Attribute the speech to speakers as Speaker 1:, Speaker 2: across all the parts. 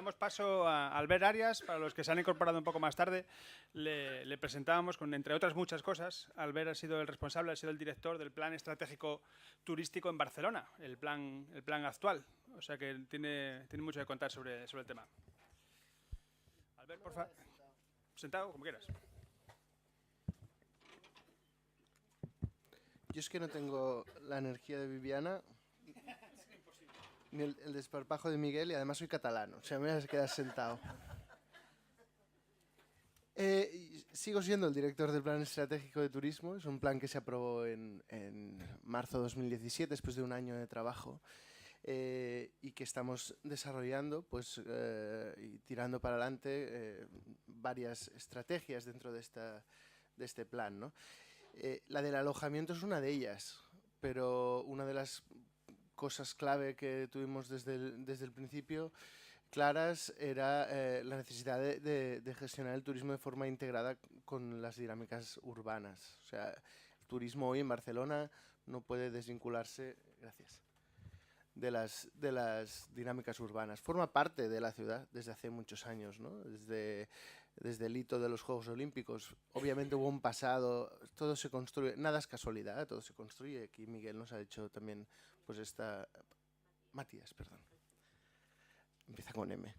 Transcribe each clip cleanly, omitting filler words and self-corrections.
Speaker 1: damos paso a Albert Arias. Para los que se han incorporado un poco más tarde, le presentábamos con, entre otras muchas cosas, Albert ha sido el responsable, ha sido el director del Plan Estratégico Turístico en Barcelona, el plan actual. O sea que tiene mucho que contar sobre el tema. Albert, por favor. Sentado, como quieras.
Speaker 2: Yo es que no tengo la energía de Viviana, ni el desparpajo de Miguel, y además soy catalán, o sea, me voy a quedar sentado. Sigo siendo el director del Plan Estratégico de Turismo. Es un plan que se aprobó en marzo de 2017, después de un año de trabajo, y que estamos desarrollando y tirando para adelante varias estrategias dentro de este plan, ¿no? La del alojamiento es una de ellas, pero una de las cosas clave que tuvimos desde el principio claras era la necesidad de gestionar el turismo de forma integrada con las dinámicas urbanas. O sea, el turismo hoy en Barcelona no puede desvincularse, gracias, de las dinámicas urbanas. Forma parte de la ciudad desde hace muchos años, ¿no? Desde el hito de los Juegos Olímpicos. Obviamente hubo un pasado, todo se construye, nada es casualidad, todo se construye. Aquí Miguel nos ha hecho también, pues Matías, perdón. Empieza con M.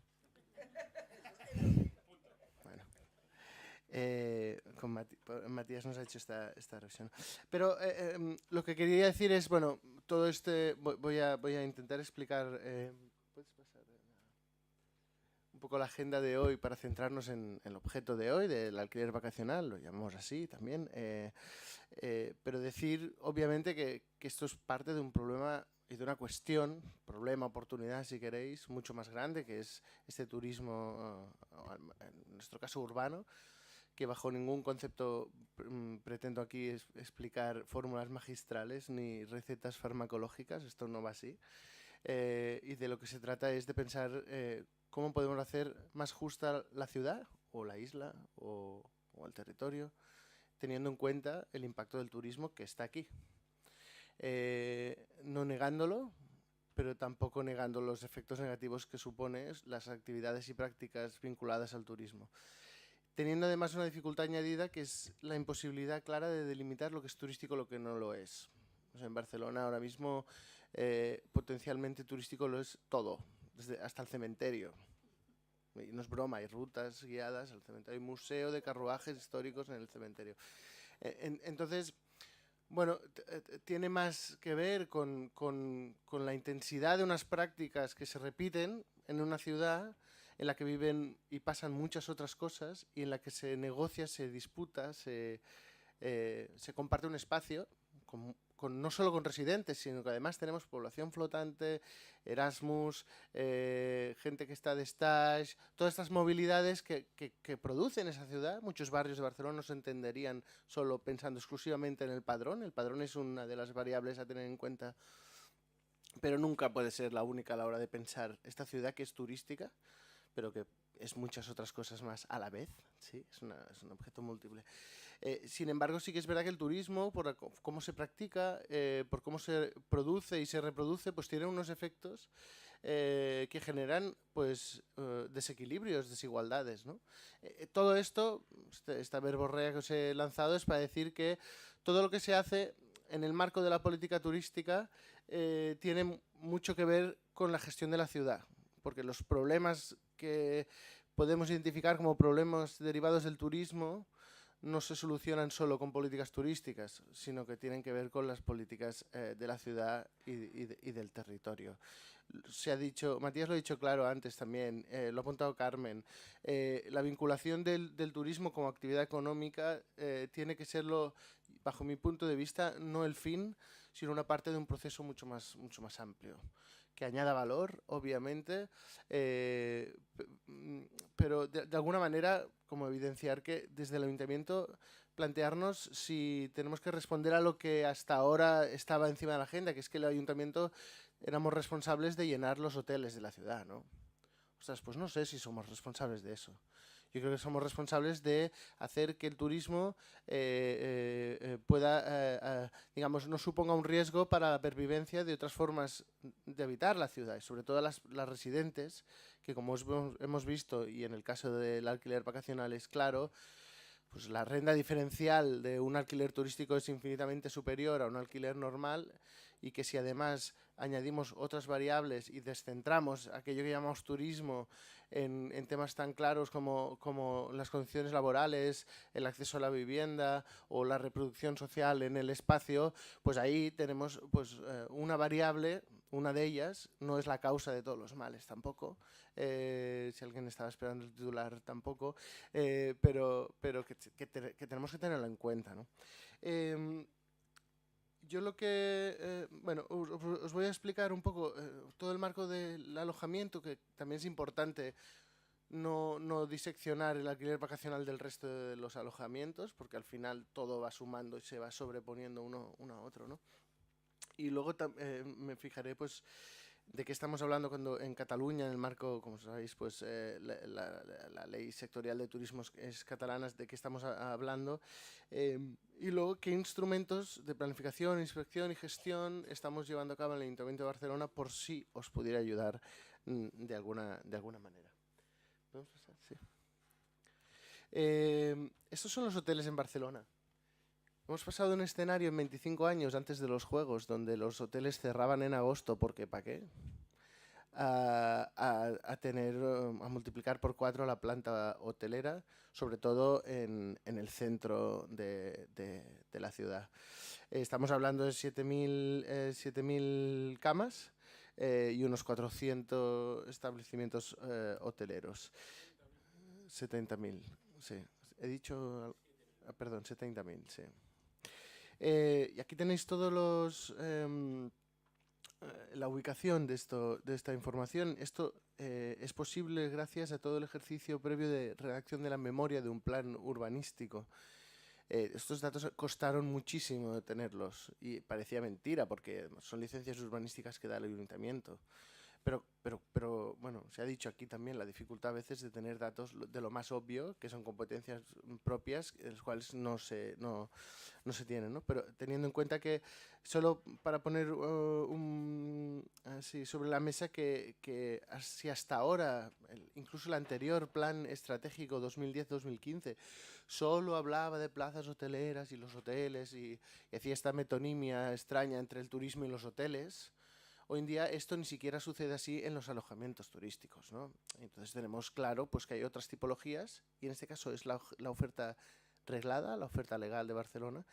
Speaker 2: Bueno. Matías nos ha hecho esta revisión. Pero lo que quería decir es, bueno, todo voy a intentar explicar. ¿Puedes pasar un poco la agenda de hoy para centrarnos en el objeto de hoy, del alquiler vacacional, lo llamamos así también, pero decir obviamente que esto es parte de un problema y de una cuestión, problema, oportunidad si queréis, mucho más grande, que es este turismo, en nuestro caso urbano, que bajo ningún concepto pretendo aquí explicar fórmulas magistrales ni recetas farmacológicas, esto no va así, y de lo que se trata es de pensar cómo podemos hacer más justa la ciudad o la isla o el territorio, teniendo en cuenta el impacto del turismo que está aquí. No negándolo, pero tampoco negando los efectos negativos que supone las actividades y prácticas vinculadas al turismo. Teniendo además una dificultad añadida, que es la imposibilidad clara de delimitar lo que es turístico y lo que no lo es. O sea, en Barcelona ahora mismo potencialmente turístico lo es todo, hasta el cementerio. Y no es broma, hay rutas guiadas al cementerio, hay museo de carruajes históricos en el cementerio. Entonces, bueno, tiene más que ver con la intensidad de unas prácticas que se repiten en una ciudad en la que viven y pasan muchas otras cosas y en la que se negocia, se disputa, se comparte un espacio no solo con residentes, sino que además tenemos población flotante, Erasmus, gente que está de stage, todas estas movilidades que producen esa ciudad. Muchos barrios de Barcelona no se entenderían solo pensando exclusivamente en el padrón. El padrón es una de las variables a tener en cuenta, pero nunca puede ser la única a la hora de pensar esta ciudad que es turística, pero que es muchas otras cosas más a la vez, ¿sí? Es un objeto múltiple. Sin embargo, sí que es verdad que el turismo, por cómo se practica, por cómo se produce y se reproduce, pues tiene unos efectos que generan pues desequilibrios, desigualdades, ¿no? Todo esto, esta verborrea que os he lanzado, es para decir que todo lo que se hace en el marco de la política turística tiene mucho que ver con la gestión de la ciudad, porque los problemas que podemos identificar como problemas derivados del turismo no se solucionan solo con políticas turísticas, sino que tienen que ver con las políticas de la ciudad y del territorio. Se ha dicho, Matías lo ha dicho claro antes también, lo ha apuntado Carmen, la vinculación del turismo como actividad económica tiene que serlo, bajo mi punto de vista, no el fin, sino una parte de un proceso mucho más amplio, que añada valor, obviamente, pero de alguna manera como evidenciar que desde el ayuntamiento plantearnos si tenemos que responder a lo que hasta ahora estaba encima de la agenda, que es que el ayuntamiento éramos responsables de llenar los hoteles de la ciudad, ¿no? Ostras, pues no sé si somos responsables de eso. Yo creo que somos responsables de hacer que el turismo pueda, digamos, no suponga un riesgo para la pervivencia de otras formas de habitar la ciudad, y sobre todo las residentes, que como hemos visto, y en el caso del alquiler vacacional es claro, pues la renta diferencial de un alquiler turístico es infinitamente superior a un alquiler normal, y que si además añadimos otras variables y descentramos aquello que llamamos turismo en temas tan claros como las condiciones laborales, el acceso a la vivienda o la reproducción social en el espacio, pues ahí tenemos pues, una variable, una de ellas, no es la causa de todos los males tampoco, si alguien estaba esperando el titular tampoco, pero que tenemos que tenerlo en cuenta, ¿no? Yo lo que, bueno, os voy a explicar un poco todo el marco del alojamiento, que también es importante no diseccionar el alquiler vacacional del resto de los alojamientos, porque al final todo va sumando y se va sobreponiendo uno a otro, ¿no? Y luego me fijaré, pues, de qué estamos hablando cuando en Cataluña, en el marco, como sabéis, pues la ley sectorial de turismo es catalana, de qué estamos hablando, y luego qué instrumentos de planificación, inspección y gestión estamos llevando a cabo en el Ayuntamiento de Barcelona, por si os pudiera ayudar de alguna manera. ¿Podemos pasar? Sí. Estos son los hoteles en Barcelona. Hemos pasado un escenario en 25 años antes de los Juegos, donde los hoteles cerraban en agosto, porque ¿para qué? A multiplicar por 4 la planta hotelera, sobre todo en el centro de la ciudad. Estamos hablando de 7.000 camas y unos 400 establecimientos hoteleros. 70.000, sí. He dicho, perdón, 70.000, sí. Y aquí tenéis todos los... la ubicación de esta información. Esto es posible gracias a todo el ejercicio previo de redacción de la memoria de un plan urbanístico. Estos datos costaron muchísimo tenerlos y parecía mentira porque son licencias urbanísticas que da el ayuntamiento. Pero bueno, se ha dicho aquí también la dificultad a veces de tener datos de lo más obvio, que son competencias propias, los cuales no se tienen, ¿no? Pero teniendo en cuenta que, solo para poner así sobre la mesa, que si hasta ahora, incluso el anterior plan estratégico 2010-2015, solo hablaba de plazas hoteleras y los hoteles y hacía esta metonimia extraña entre el turismo y los hoteles, hoy en día esto ni siquiera sucede así en los alojamientos turísticos, ¿no? Entonces tenemos claro pues, que hay otras tipologías, y en este caso es la oferta reglada, la oferta legal de Barcelona,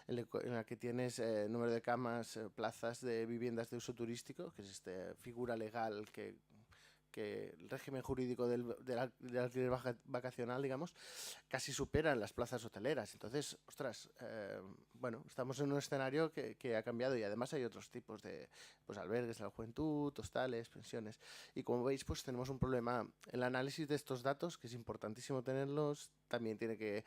Speaker 2: en la que tienes número de camas, plazas de viviendas de uso turístico, que es esta figura legal que el régimen jurídico del alquiler vacacional, digamos, casi superan las plazas hoteleras. Entonces, ostras, bueno, estamos en un escenario que ha cambiado, y además hay otros tipos de pues, albergues de la juventud, hostales, pensiones. Y como veis, pues tenemos un problema. El análisis de estos datos, que es importantísimo tenerlos, también tiene que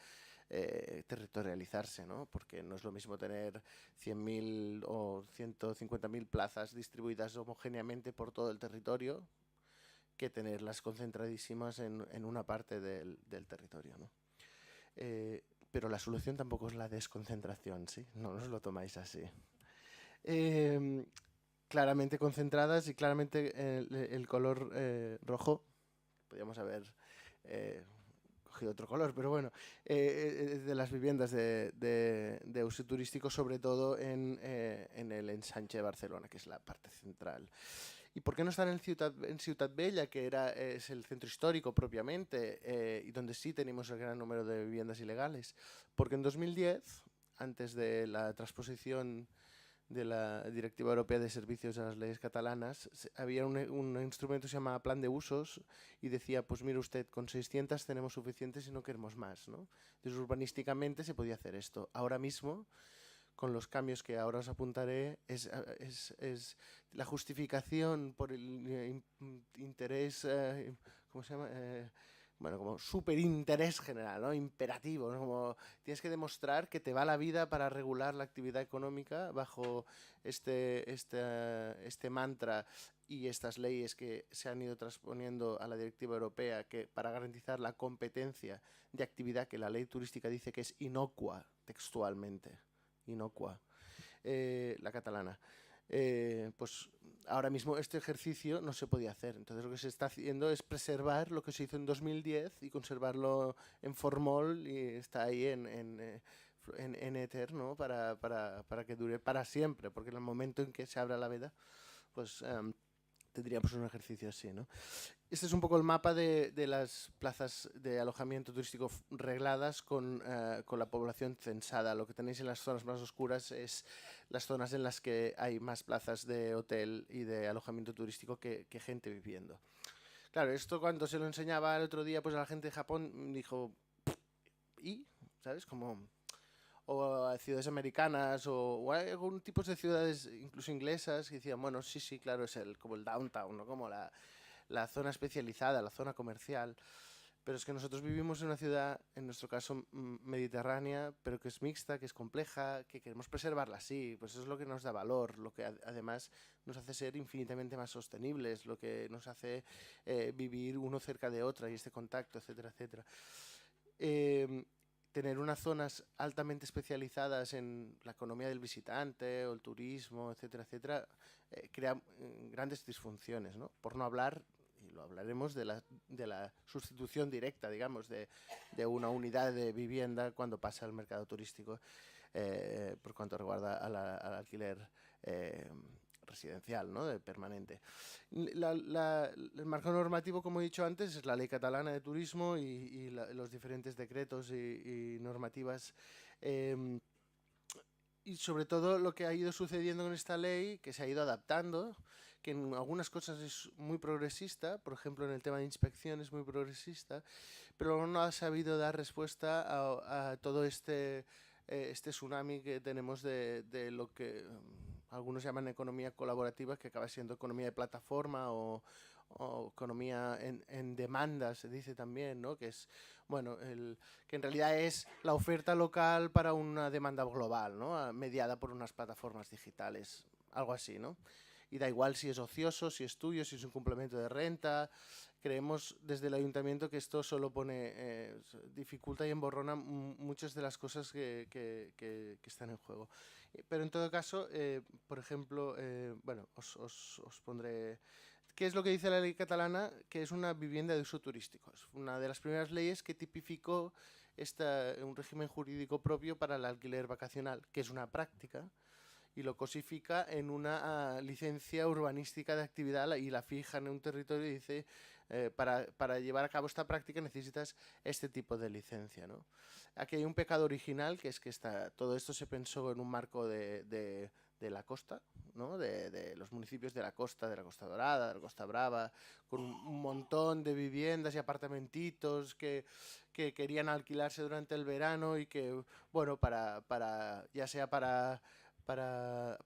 Speaker 2: territorializarse, ¿no? Porque no es lo mismo tener 100.000 o 150.000 plazas distribuidas homogéneamente por todo el territorio, que tenerlas concentradísimas en una parte del territorio, ¿no? Pero la solución tampoco es la desconcentración, ¿sí? No os lo tomáis así. Claramente concentradas y claramente el color rojo, podríamos haber cogido otro color, pero bueno, de las viviendas de uso turístico, sobre todo en el ensanche de Barcelona, que es la parte central. ¿Y por qué no están en Ciutat Vella, que es el centro histórico propiamente, y donde sí tenemos el gran número de viviendas ilegales? Porque en 2010, antes de la transposición de la Directiva Europea de Servicios a las leyes catalanas, había un instrumento que se llamaba Plan de Usos, y decía, pues mire usted, con 600 tenemos suficientes y no queremos más, ¿no? Entonces, urbanísticamente se podía hacer esto. Ahora mismo, con los cambios que ahora os apuntaré, es la justificación por el interés, ¿cómo se llama? bueno, como súper interés general, ¿no? Imperativo, ¿no? Como tienes que demostrar que te va la vida para regular la actividad económica bajo este mantra y estas leyes que se han ido transponiendo a la directiva europea, que para garantizar la competencia de actividad que la ley turística dice que es inocua, textualmente, inocua, la catalana. Pues ahora mismo este ejercicio no se podía hacer. Entonces lo que se está haciendo es preservar lo que se hizo en 2010 y conservarlo en formol, y está ahí en éter, ¿no? Para que dure para siempre, porque en el momento en que se abra la veda, pues tendríamos un ejercicio así, ¿no? Este es un poco el mapa de las plazas de alojamiento turístico regladas con la población censada. Lo que tenéis en las zonas más oscuras es las zonas en las que hay más plazas de hotel y de alojamiento turístico que gente viviendo. Claro, esto cuando se lo enseñaba el otro día pues a la gente de Japón, dijo, ¿y? ¿Sabes? Como... o a ciudades americanas o hay algún tipo de ciudades incluso inglesas que decían, bueno, sí, claro, es como el downtown, ¿no? Como la zona especializada, la zona comercial. Pero es que nosotros vivimos en una ciudad, en nuestro caso mediterránea, pero que es mixta, que es compleja, que queremos preservarla así. Pues eso es lo que nos da valor, lo que además nos hace ser infinitamente más sostenibles, lo que nos hace vivir uno cerca de otra y este contacto, etcétera, etcétera. Tener unas zonas altamente especializadas en la economía del visitante o el turismo, etcétera, etcétera, crea grandes disfunciones, ¿no? Por no hablar, y lo hablaremos, de la sustitución directa, digamos, de una unidad de vivienda cuando pasa al mercado turístico, por cuanto recuerda al alquiler residencial, ¿no? De permanente. El marco normativo, como he dicho antes, es la Ley Catalana de Turismo y los diferentes decretos y normativas. Y sobre todo lo que ha ido sucediendo con esta ley, que se ha ido adaptando, que en algunas cosas es muy progresista, por ejemplo en el tema de inspección es muy progresista, pero no ha sabido dar respuesta a todo este tsunami que tenemos de lo que algunos llaman economía colaborativa, que acaba siendo economía de plataforma o economía en demanda, se dice también, ¿no? Que es, bueno, que en realidad es la oferta local para una demanda global, ¿no? Mediada por unas plataformas digitales, algo así, ¿no? Y da igual si es ocioso, si es tuyo, si es un complemento de renta. Creemos desde el ayuntamiento que esto solo dificulta y emborrona muchas de las cosas que están en juego. Pero en todo caso, por ejemplo, bueno, os pondré... ¿Qué es lo que dice la ley catalana? Que es una vivienda de uso turístico. Es una de las primeras leyes que tipificó un régimen jurídico propio para el alquiler vacacional, que es una práctica, y lo cosifica en una licencia urbanística de actividad y la fija en un territorio y dice, para llevar a cabo esta práctica necesitas este tipo de licencia, ¿no? Aquí hay un pecado original, que es que todo esto se pensó en un marco de la costa, ¿no? De los municipios de la Costa Dorada, de la Costa Brava, con un montón de viviendas y apartamentitos que querían alquilarse durante el verano y que, bueno, ya sea para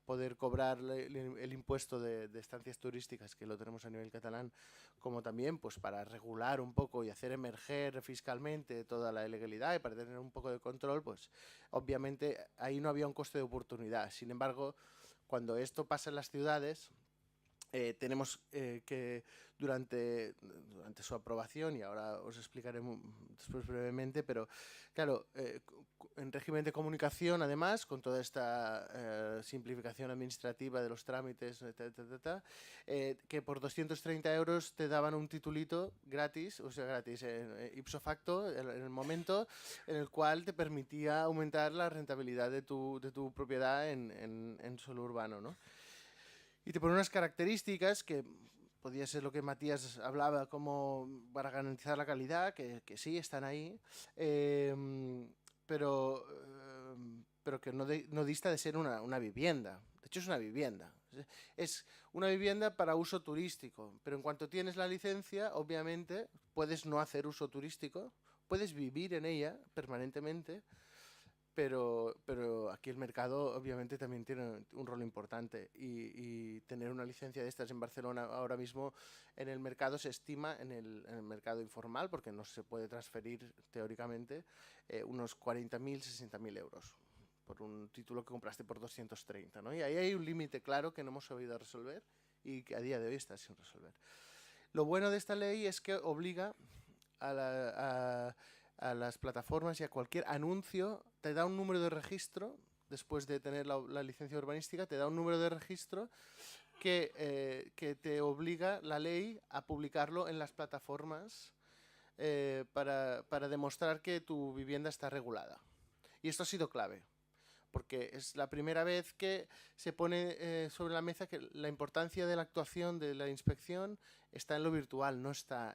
Speaker 2: poder cobrar el impuesto de estancias turísticas, que lo tenemos a nivel catalán, como también pues para regular un poco y hacer emerger fiscalmente toda la ilegalidad y para tener un poco de control, pues obviamente ahí no había un coste de oportunidad. Sin embargo, cuando esto pasa en las ciudades, tenemos que durante su aprobación, y ahora os explicaré después brevemente, pero claro, en régimen de comunicación, además, con toda esta simplificación administrativa de los trámites, que por 230 euros te daban un titulito gratis, o sea, gratis, ipso facto, en el momento en el cual te permitía aumentar la rentabilidad de tu propiedad en suelo urbano, ¿no? Y te pone unas características que podía ser lo que Matías hablaba como para garantizar la calidad, que sí, están ahí, pero que no dista de ser una vivienda. De hecho, es una vivienda. Es una vivienda para uso turístico, pero en cuanto tienes la licencia, obviamente, puedes no hacer uso turístico, puedes vivir en ella permanentemente, pero aquí el mercado obviamente también tiene un rol importante y tener una licencia de estas en Barcelona ahora mismo en el mercado se estima, en el mercado informal, porque no se puede transferir teóricamente, unos 40.000, 60.000 euros por un título que compraste por 230, ¿no? Y ahí hay un límite claro que no hemos sabido resolver y que a día de hoy está sin resolver. Lo bueno de esta ley es que obliga a las plataformas y a cualquier anuncio, te da un número de registro, después de tener la licencia urbanística, te da un número de registro que te obliga la ley a publicarlo en las plataformas para demostrar que tu vivienda está regulada. Y esto ha sido clave, porque es la primera vez que se pone sobre la mesa que la importancia de la actuación de la inspección está en lo virtual, no está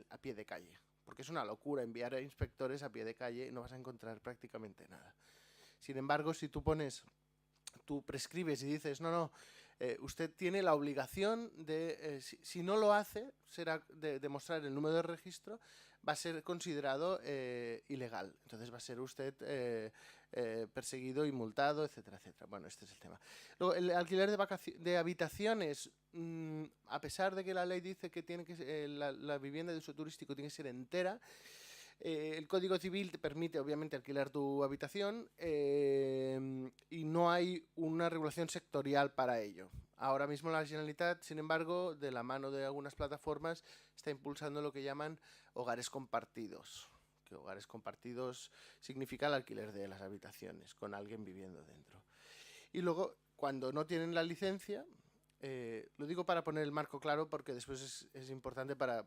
Speaker 2: a pie de calle. Porque es una locura enviar a inspectores a pie de calle y no vas a encontrar prácticamente nada. Sin embargo, si tú prescribes y dices, no, usted tiene la obligación de, si no lo hace, será de demostrar el número de registro, va a ser considerado ilegal. Entonces va a ser usted perseguido y multado, etcétera, etcétera. Bueno, este es el tema. Luego, el alquiler de habitaciones, a pesar de que la ley dice que tiene que la vivienda de uso turístico tiene que ser entera, el Código Civil te permite, obviamente, alquilar tu habitación y no hay una regulación sectorial para ello. Ahora mismo la Generalitat, sin embargo, de la mano de algunas plataformas, está impulsando lo que llaman hogares compartidos. Que hogares compartidos significa el alquiler de las habitaciones, con alguien viviendo dentro. Y luego, cuando no tienen la licencia, lo digo para poner el marco claro porque después es importante para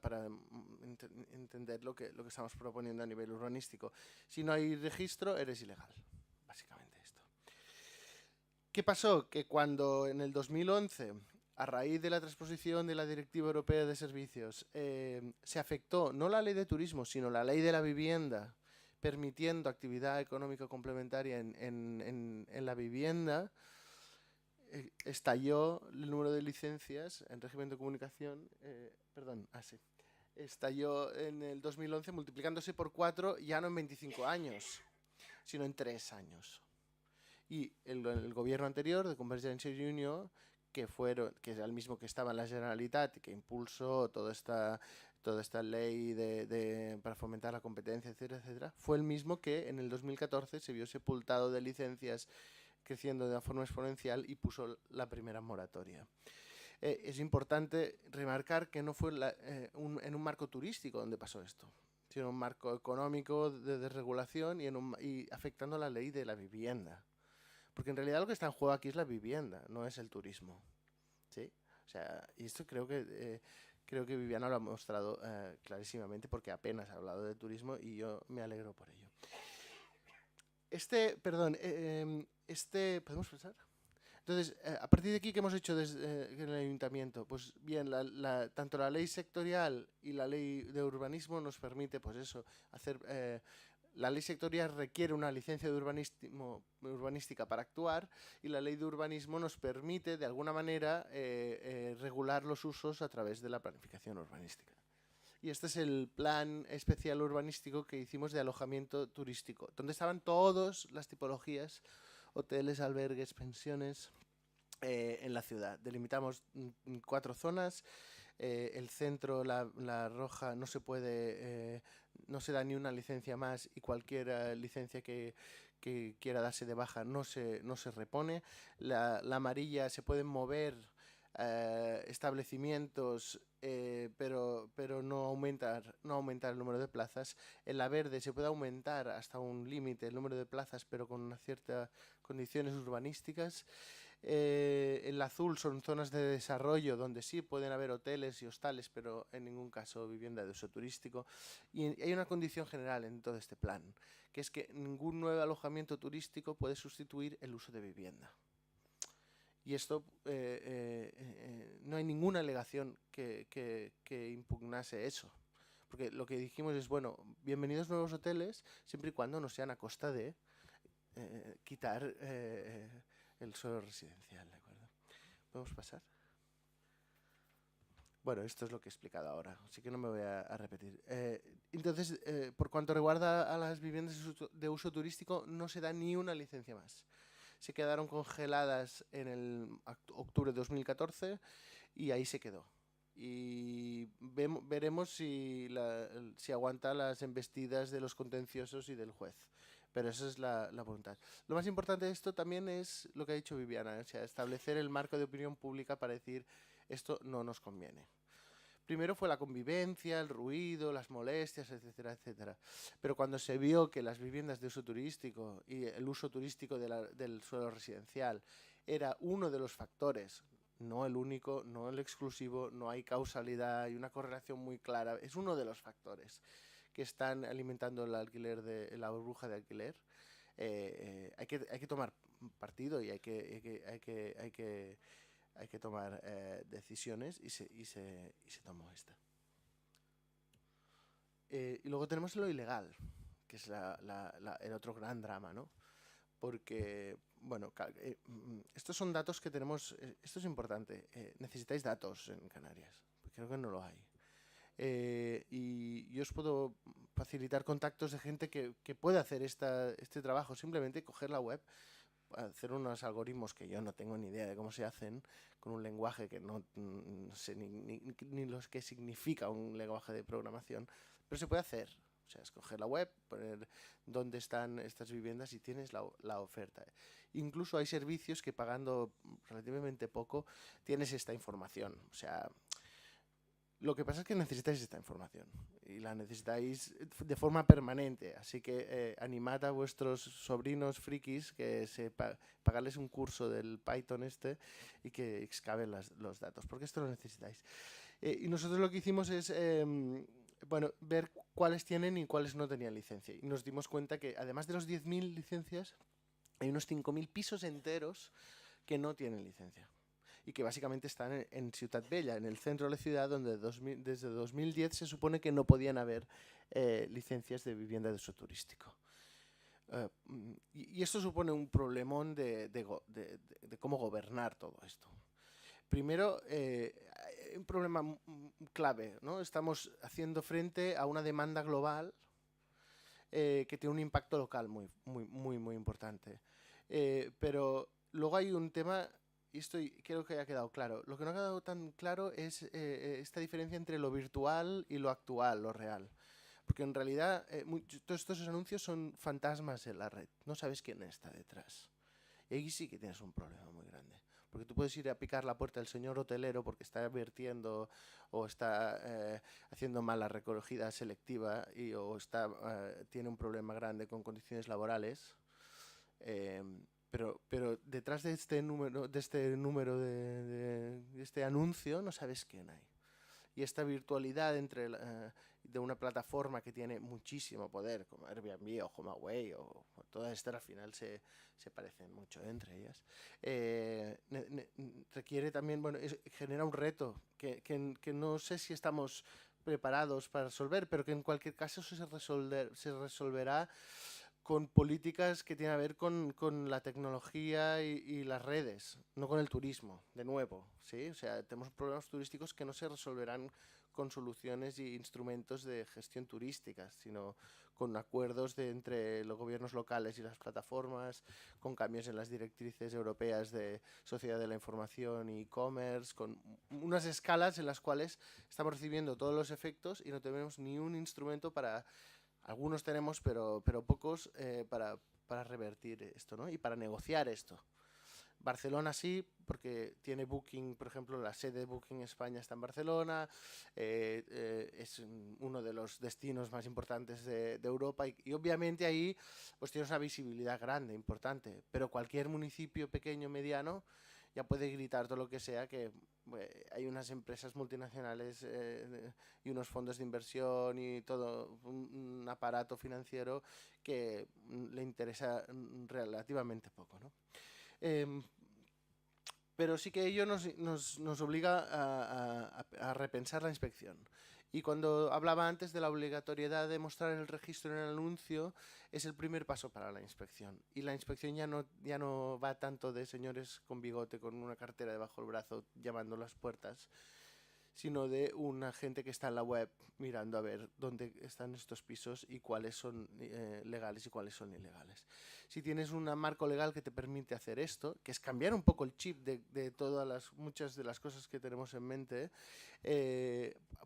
Speaker 2: entender lo que estamos proponiendo a nivel urbanístico. Si no hay registro, eres ilegal, básicamente esto. ¿Qué pasó? Que cuando en el 2011, a raíz de la transposición de la Directiva Europea de Servicios, se afectó no la ley de turismo, sino la ley de la vivienda, permitiendo actividad económica complementaria en la vivienda, estalló el número de licencias en régimen de comunicación, estalló en el 2011 multiplicándose por 4, ya no en 25 años, sino en 3 años. Y el gobierno anterior de Convergencia y Unió, que era el mismo que estaba en la Generalitat y que impulsó toda esta ley para fomentar la competencia, etcétera, etcétera, fue el mismo que en el 2014 se vio sepultado de licencias creciendo de una forma exponencial y puso la primera moratoria. Es importante remarcar que no fue en un marco turístico donde pasó esto, sino en un marco económico de desregulación y afectando la ley de la vivienda. Porque en realidad lo que está en juego aquí es la vivienda, no es el turismo. ¿Sí? O sea, y esto creo que Viviana lo ha mostrado clarísimamente porque apenas ha hablado de turismo y yo me alegro por ello. ¿Podemos pasar? Entonces, a partir de aquí, ¿qué hemos hecho desde el Ayuntamiento? Pues bien, tanto la ley sectorial y la ley de urbanismo nos permite, pues eso, hacer... la ley sectorial requiere una licencia de urbanística para actuar y la ley de urbanismo nos permite, de alguna manera, regular los usos a través de la planificación urbanística. Y este es el plan especial urbanístico que hicimos de alojamiento turístico, donde estaban todas las tipologías, hoteles, albergues, pensiones, en la ciudad. Delimitamos 4 zonas. El centro, la roja, no se puede, no se da ni una licencia más y cualquier licencia que quiera darse de baja no se repone. La amarilla se pueden mover establecimientos, pero no aumentar el número de plazas. En la verde se puede aumentar hasta un límite el número de plazas, pero con unas ciertas condiciones urbanísticas. El azul son zonas de desarrollo donde sí pueden haber hoteles y hostales, pero en ningún caso vivienda de uso turístico. Y hay una condición general en todo este plan, que es que ningún nuevo alojamiento turístico puede sustituir el uso de vivienda. Y esto, no hay ninguna alegación que impugnase eso. Porque lo que dijimos es, bueno, bienvenidos nuevos hoteles, siempre y cuando no sean a costa de quitar el suelo residencial, ¿de acuerdo? ¿Podemos pasar? Bueno, esto es lo que he explicado ahora, así que no me voy a repetir. Entonces, por cuanto reguarda a las viviendas de uso turístico, no se da ni una licencia más. Se quedaron congeladas en el octubre de 2014 y ahí se quedó. Y veremos si aguanta las embestidas de los contenciosos y del juez. Pero esa es la voluntad. Lo más importante de esto también es lo que ha dicho Viviana, o sea, establecer el marco de opinión pública para decir esto no nos conviene. Primero fue la convivencia, el ruido, las molestias, etcétera, etcétera. Pero cuando se vio que las viviendas de uso turístico y el uso turístico del suelo residencial era uno de los factores, no el único, no el exclusivo, no hay causalidad, hay una correlación muy clara, es uno de los factores que están alimentando el alquiler la burbuja de alquiler. Hay que tomar partido y hay que tomar decisiones y se tomó esta. Y luego tenemos lo ilegal, que es el otro gran drama, ¿no? Porque, bueno, estos son datos que tenemos, esto es importante, necesitáis datos en Canarias, porque creo que no lo hay. Y yo os puedo facilitar contactos de gente que puede hacer este trabajo, simplemente coger la web, hacer unos algoritmos que yo no tengo ni idea de cómo se hacen, con un lenguaje que no sé ni lo que significa un lenguaje de programación, pero se puede hacer. O sea, escoger la web, poner dónde están estas viviendas y tienes la oferta. Incluso hay servicios que pagando relativamente poco tienes esta información. O sea, lo que pasa es que necesitáis esta información y la necesitáis de forma permanente. Así que animad a vuestros sobrinos frikis que pagarles un curso del Python y que excaven los datos, porque esto lo necesitáis. Y nosotros lo que hicimos es ver cuáles tienen y cuáles no tenían licencia. Y nos dimos cuenta que además de los 10.000 licencias, hay unos 5.000 pisos enteros que no tienen licencia. Y que básicamente están en Ciutat Bella, en el centro de la ciudad, donde desde 2010 se supone que no podían haber licencias de vivienda de uso turístico. Y esto supone un problemón de cómo gobernar todo esto. Primero, un problema clave, ¿no? Estamos haciendo frente a una demanda global que tiene un impacto local muy importante. Pero luego hay un tema, y esto creo que ha quedado claro. Lo que no ha quedado tan claro es esta diferencia entre lo virtual y lo actual, lo real. Porque en realidad todos estos anuncios son fantasmas en la red. No sabes quién está detrás. Y ahí sí que tienes un problema muy grande. Porque tú puedes ir a picar la puerta del señor hotelero porque está vertiendo o está haciendo mal la recogida selectiva o tiene un problema grande con condiciones laborales. Pero detrás de este anuncio no sabes quién hay. Y esta virtualidad de una plataforma que tiene muchísimo poder, como Airbnb o HomeAway, o todas estas al final se parecen mucho entre ellas, requiere también, genera un reto que no sé si estamos preparados para resolver, pero que en cualquier caso se resolverá con políticas que tienen a ver con la tecnología y las redes, no con el turismo, de nuevo, ¿sí? O sea, tenemos problemas turísticos que no se resolverán con soluciones y instrumentos de gestión turística, sino con acuerdos entre los gobiernos locales y las plataformas, con cambios en las directrices europeas de sociedad de la información y e-commerce, con unas escalas en las cuales estamos recibiendo todos los efectos y no tenemos ni un instrumento para... Algunos tenemos, pero pocos para revertir esto, ¿no? Y para negociar esto. Barcelona sí, porque tiene Booking, por ejemplo, la sede de Booking España está en Barcelona, es uno de los destinos más importantes de Europa y obviamente ahí pues tienes una visibilidad grande, importante, pero cualquier municipio pequeño, mediano, ya puede gritar todo lo que sea, que hay unas empresas multinacionales y unos fondos de inversión y todo un aparato financiero que le interesa relativamente poco, ¿no? Pero sí que ello nos obliga a repensar la inspección. Y cuando hablaba antes de la obligatoriedad de mostrar el registro en el anuncio, es el primer paso para la inspección. Y la inspección ya no va tanto de señores con bigote, con una cartera debajo del brazo, llamando a las puertas, sino de una gente que está en la web mirando a ver dónde están estos pisos y cuáles son legales y cuáles son ilegales. Si tienes un marco legal que te permite hacer esto, que es cambiar un poco el chip de muchas de las cosas que tenemos en mente,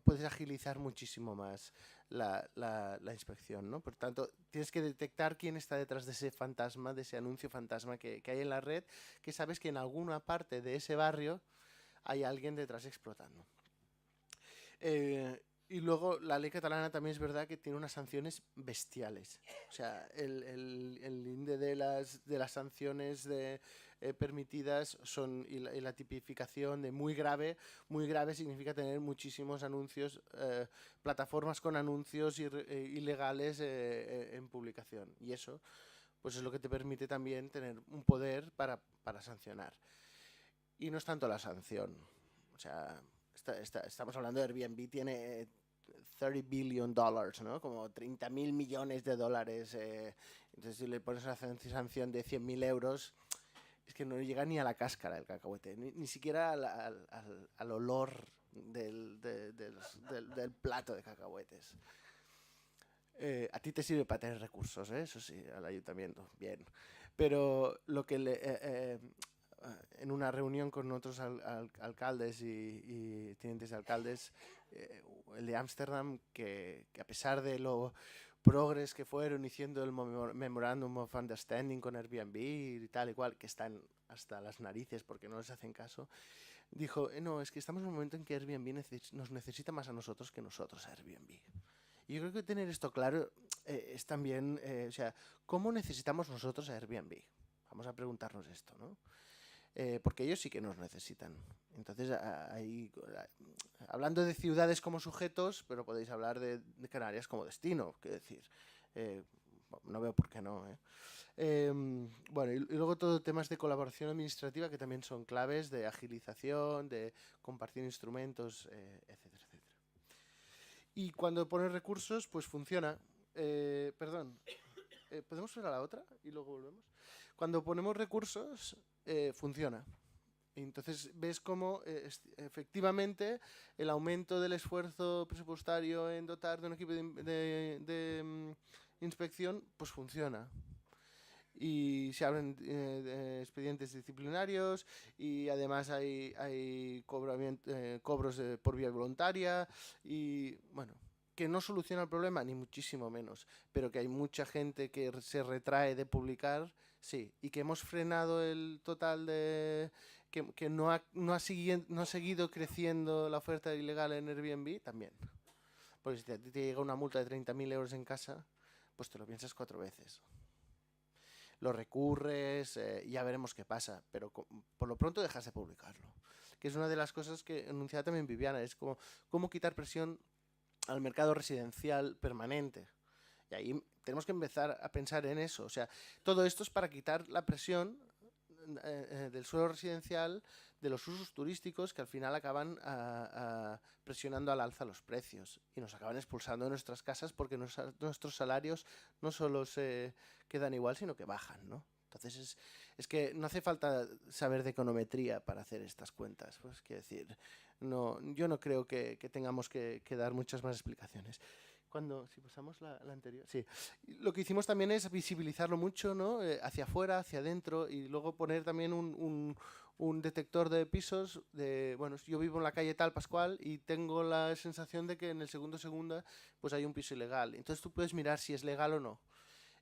Speaker 2: puedes agilizar muchísimo más la inspección, ¿no? Por tanto, tienes que detectar quién está detrás de ese fantasma, de ese anuncio fantasma que hay en la red, que sabes que en alguna parte de ese barrio hay alguien detrás explotando. Y luego la ley catalana también es verdad que tiene unas sanciones bestiales. O sea, el índice de las sanciones permitidas y la tipificación de muy grave significa tener muchísimos anuncios, plataformas con anuncios ilegales en publicación. Y eso pues es lo que te permite también tener un poder para sancionar. Y no es tanto la sanción. O sea, estamos hablando de Airbnb, tiene $30 billion, ¿no? Como 30.000 millones de dólares. Entonces, si le pones una sanción de 100.000 euros, es que no llega ni a la cáscara del cacahuete, ni siquiera al olor del plato de cacahuetes. A ti te sirve para tener recursos, eso sí, al ayuntamiento, bien. Pero lo que en una reunión con otros alcaldes y tenientes de alcaldes, el de Ámsterdam, que a pesar de lo progres que fueron diciendo el Memorandum of Understanding con Airbnb y tal y cual, que están hasta las narices porque no les hacen caso, dijo, no, es que estamos en un momento en que Airbnb nos necesita más a nosotros que nosotros a Airbnb. Y yo creo que tener esto claro es también, o sea, ¿cómo necesitamos nosotros a Airbnb? Vamos a preguntarnos esto, ¿no? Porque ellos sí que nos necesitan. Entonces, hablando de ciudades como sujetos, pero podéis hablar de Canarias como destino, quiero decir. No veo por qué no. Bueno, y luego todo temas de colaboración administrativa que también son claves, de agilización, de compartir instrumentos, etcétera, etcétera. Y cuando pones recursos, pues funciona. Perdón, ¿podemos ir a la otra y luego volvemos? Cuando ponemos recursos, funciona. Entonces ves cómo efectivamente el aumento del esfuerzo presupuestario en dotar de un equipo de inspección, pues funciona. Y se abren expedientes disciplinarios y además hay cobros por vía voluntaria y bueno, que no soluciona el problema, ni muchísimo menos, pero que hay mucha gente que se retrae de publicar, sí, y que hemos frenado el total de... que no ha seguido creciendo la oferta ilegal en Airbnb, también. Porque si a ti te llega una multa de 30.000 euros en casa, pues te lo piensas 4 veces. Lo recurres, ya veremos qué pasa, pero por lo pronto dejas de publicarlo. Que es una de las cosas que enunciaba también Viviana, es como cómo quitar presión al mercado residencial permanente. Y ahí tenemos que empezar a pensar en eso. O sea, todo esto es para quitar la presión del suelo residencial, de los usos turísticos que al final acaban presionando al alza los precios y nos acaban expulsando de nuestras casas porque nuestros salarios no solo se quedan igual, sino que bajan, ¿no? Entonces es que no hace falta saber de econometría para hacer estas cuentas. Pues quiero decir, no, yo no creo que tengamos que dar muchas más explicaciones. Si pasamos la anterior, sí. Lo que hicimos también es visibilizarlo mucho, ¿no? Hacia afuera, hacia adentro, y luego poner también un detector de pisos. Bueno, yo vivo en la calle tal, Pascual, y tengo la sensación de que en el segunda pues hay un piso ilegal. Entonces tú puedes mirar si es legal o no.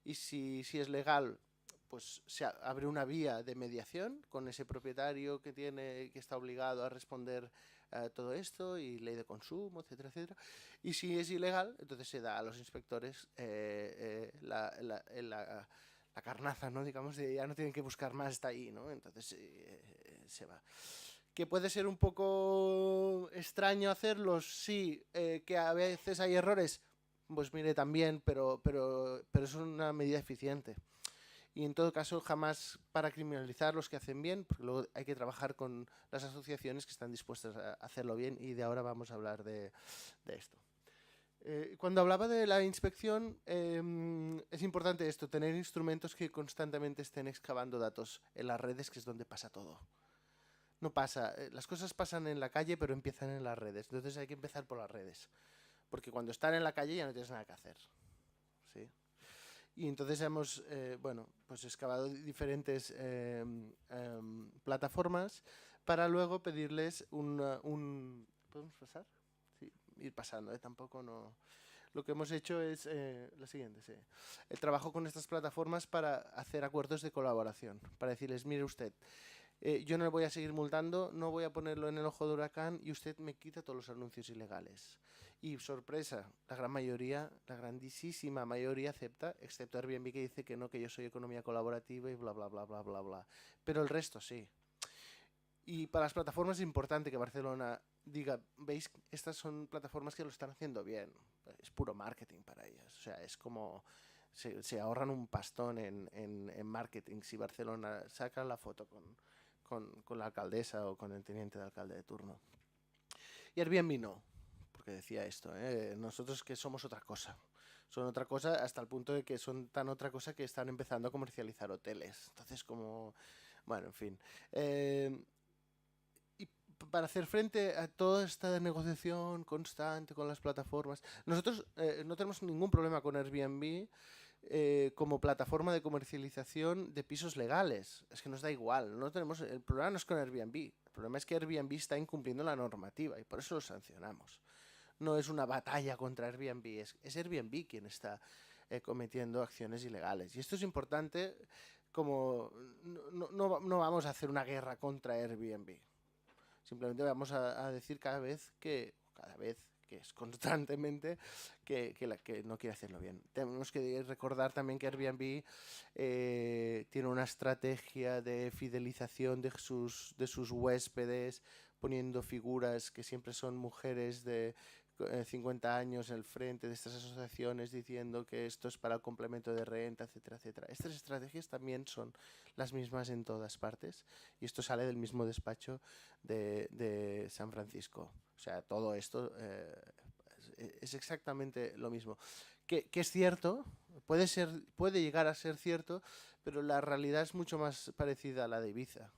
Speaker 2: Y si es legal, pues se abre una vía de mediación con ese propietario que está obligado a responder todo esto, y ley de consumo, etcétera, etcétera. Y si es ilegal, entonces se da a los inspectores la carnaza, ¿no? Digamos, ya no tienen que buscar más, está ahí, ¿no? Entonces se va. ¿Que puede ser un poco extraño hacerlo? Sí. ¿Que a veces hay errores? Pues mire, también, pero es una medida eficiente. Y en todo caso, jamás para criminalizar los que hacen bien, porque luego hay que trabajar con las asociaciones que están dispuestas a hacerlo bien, y de ahora vamos a hablar de esto. Cuando hablaba de la inspección, es importante esto, tener instrumentos que constantemente estén excavando datos en las redes, que es donde pasa todo. No pasa, las cosas pasan en la calle, pero empiezan en las redes. Entonces hay que empezar por las redes. Porque cuando están en la calle ya no tienes nada que hacer. ¿Sí? Y entonces hemos, bueno, pues excavado diferentes plataformas para luego pedirles un... ¿Podemos pasar? Sí, ir pasando, tampoco no... Lo que hemos hecho es lo siguiente, sí. El trabajo con estas plataformas para hacer acuerdos de colaboración, para decirles, mire usted, yo no le voy a seguir multando, no voy a ponerlo en el ojo de huracán y usted me quita todos los anuncios ilegales. Y sorpresa, la gran mayoría, la grandísima mayoría acepta, excepto Airbnb que dice que no, que yo soy economía colaborativa y bla, bla, bla, bla, bla, bla. Pero el resto sí. Y para las plataformas es importante que Barcelona diga, veis, estas son plataformas que lo están haciendo bien. Es puro marketing para ellas. O sea, es como se ahorran un pastón en marketing si Barcelona saca la foto con la alcaldesa o con el teniente de alcalde de turno. Y Airbnb no, porque decía esto, nosotros que somos otra cosa. Son otra cosa hasta el punto de que son tan otra cosa que están empezando a comercializar hoteles. Entonces, como... Bueno, en fin. Y para hacer frente a toda esta negociación constante con las plataformas, nosotros no tenemos ningún problema con Airbnb como plataforma de comercialización de pisos legales. Es que nos da igual. No tenemos, el problema no es con Airbnb. El problema es que Airbnb está incumpliendo la normativa y por eso lo sancionamos. No es una batalla contra Airbnb, es Airbnb quien está cometiendo acciones ilegales. Y esto es importante, como no vamos a hacer una guerra contra Airbnb. Simplemente vamos a decir cada vez que es constantemente que no quiere hacerlo bien. Tenemos que recordar también que Airbnb tiene una estrategia de fidelización de sus huéspedes, poniendo figuras que siempre son mujeres de 50 años al frente de estas asociaciones diciendo que esto es para el complemento de renta, etcétera, etcétera. Estas estrategias también son las mismas en todas partes y esto sale del mismo despacho de San Francisco. O sea, todo esto es exactamente lo mismo. Que es cierto, puede llegar a ser cierto, pero la realidad es mucho más parecida a la de Ibiza.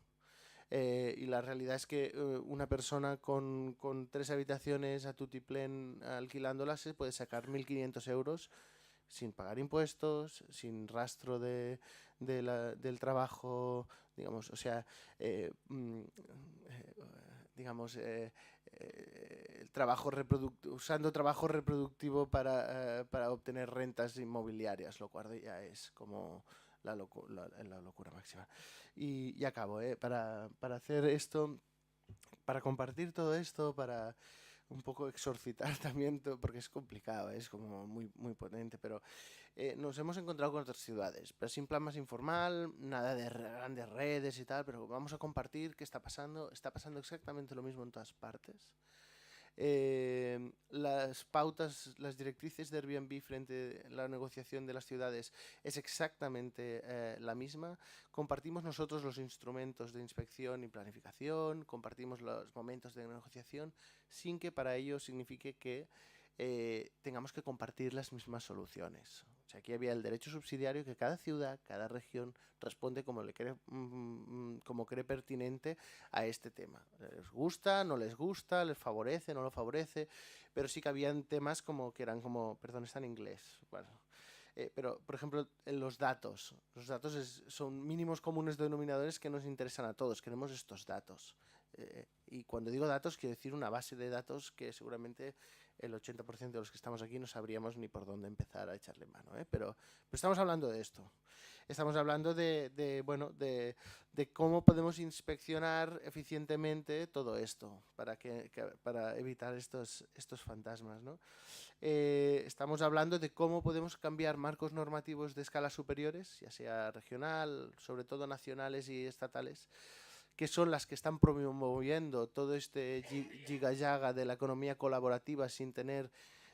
Speaker 2: Y la realidad es que una persona con 3 habitaciones a tutiplén alquilándolas se puede sacar 1.500 euros sin pagar impuestos, sin rastro del trabajo, digamos, o sea, digamos, el trabajo usando trabajo reproductivo para obtener rentas inmobiliarias, lo cual ya es como la locura máxima. Y acabo, para hacer esto, para compartir todo esto, para un poco exorcitar también, porque es complicado, es como muy, muy potente, pero nos hemos encontrado con otras ciudades, pero sin plan más informal, nada de grandes redes y tal, pero vamos a compartir qué está pasando. Está pasando exactamente lo mismo en todas partes. Las pautas, las directrices de Airbnb frente a la negociación de las ciudades es exactamente la misma. Compartimos nosotros los instrumentos de inspección y planificación, compartimos los momentos de negociación, sin que para ello signifique que tengamos que compartir las mismas soluciones. O sea, aquí había el derecho subsidiario que cada ciudad, cada región responde como cree pertinente a este tema. ¿Les gusta, no les gusta, les favorece, no lo favorece? Pero sí que habían temas como que eran como, perdón, está en inglés. Bueno, pero, por ejemplo, los datos. Los datos son mínimos comunes denominadores que nos interesan a todos. Queremos estos datos. Y cuando digo datos, quiero decir una base de datos que seguramente el 80% de los que estamos aquí no sabríamos ni por dónde empezar a echarle mano. Pero estamos hablando de esto. Estamos hablando de cómo podemos inspeccionar eficientemente todo esto para evitar estos fantasmas, ¿no? Estamos hablando de cómo podemos cambiar marcos normativos de escalas superiores, ya sea regional, sobre todo nacionales y estatales, que son las que están promoviendo todo este giga-yaga de la economía colaborativa sin tener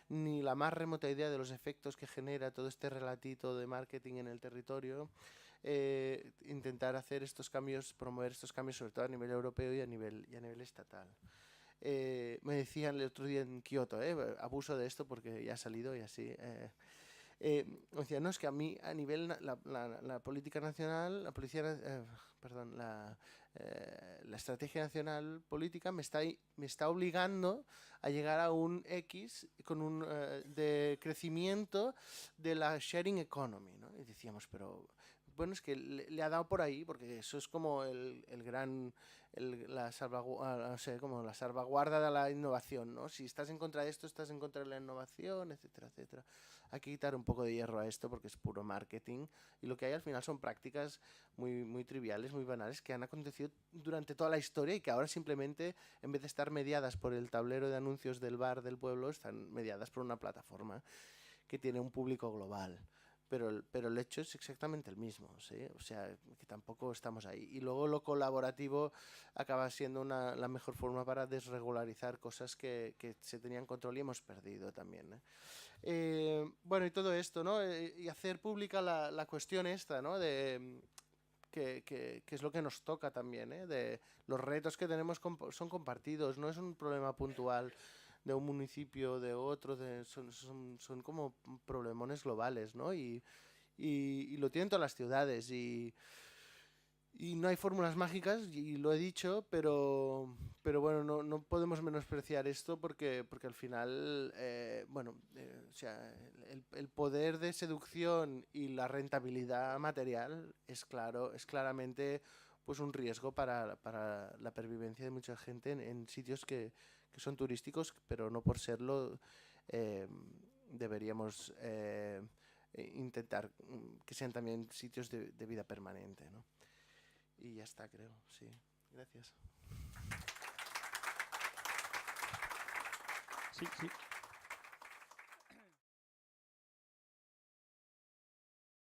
Speaker 2: ni la más remota idea de los efectos que genera todo este relatito de marketing en el territorio. Intentar hacer estos cambios, promover estos cambios sobre todo a nivel europeo y a nivel estatal. Me decían el otro día en Kioto, abuso de esto porque ya ha salido y así, decía, no, es que a mí a nivel la política nacional, perdón, la estrategia nacional política me está obligando a llegar a un X con un de crecimiento de la sharing economy, ¿no? Y decíamos, pero bueno, es que le ha dado por ahí, porque eso es como el gran, la salvaguarda, no sé, como la salvaguarda de la innovación, ¿no? Si estás en contra de esto, estás en contra de la innovación, etcétera, etcétera. Hay que quitar un poco de hierro a esto porque es puro marketing, y lo que hay al final son prácticas muy, muy triviales, muy banales, que han acontecido durante toda la historia y que ahora simplemente, en vez de estar mediadas por el tablero de anuncios del bar del pueblo, están mediadas por una plataforma que tiene un público global. Pero el hecho es exactamente el mismo, ¿sí? O sea, que tampoco estamos ahí. Y luego lo colaborativo acaba siendo la mejor forma para desregularizar cosas que se tenían control y hemos perdido también, ¿eh? Bueno, y todo esto, ¿no? Y hacer pública la cuestión esta, ¿no? De que es lo que nos toca también, ¿eh? De los retos que tenemos son compartidos, no es un problema puntual de un municipio, de otro, son como problemones globales, ¿no? Y lo tienen todas las ciudades y no hay fórmulas mágicas, y lo he dicho, pero bueno, no podemos menospreciar esto porque al final, bueno, o sea, el poder de seducción y la rentabilidad material es claramente pues un riesgo para la pervivencia de mucha gente en sitios que son turísticos, pero no por serlo deberíamos intentar que sean también sitios de vida permanente, ¿no? Y ya está, creo, sí. Gracias.
Speaker 1: Sí, sí.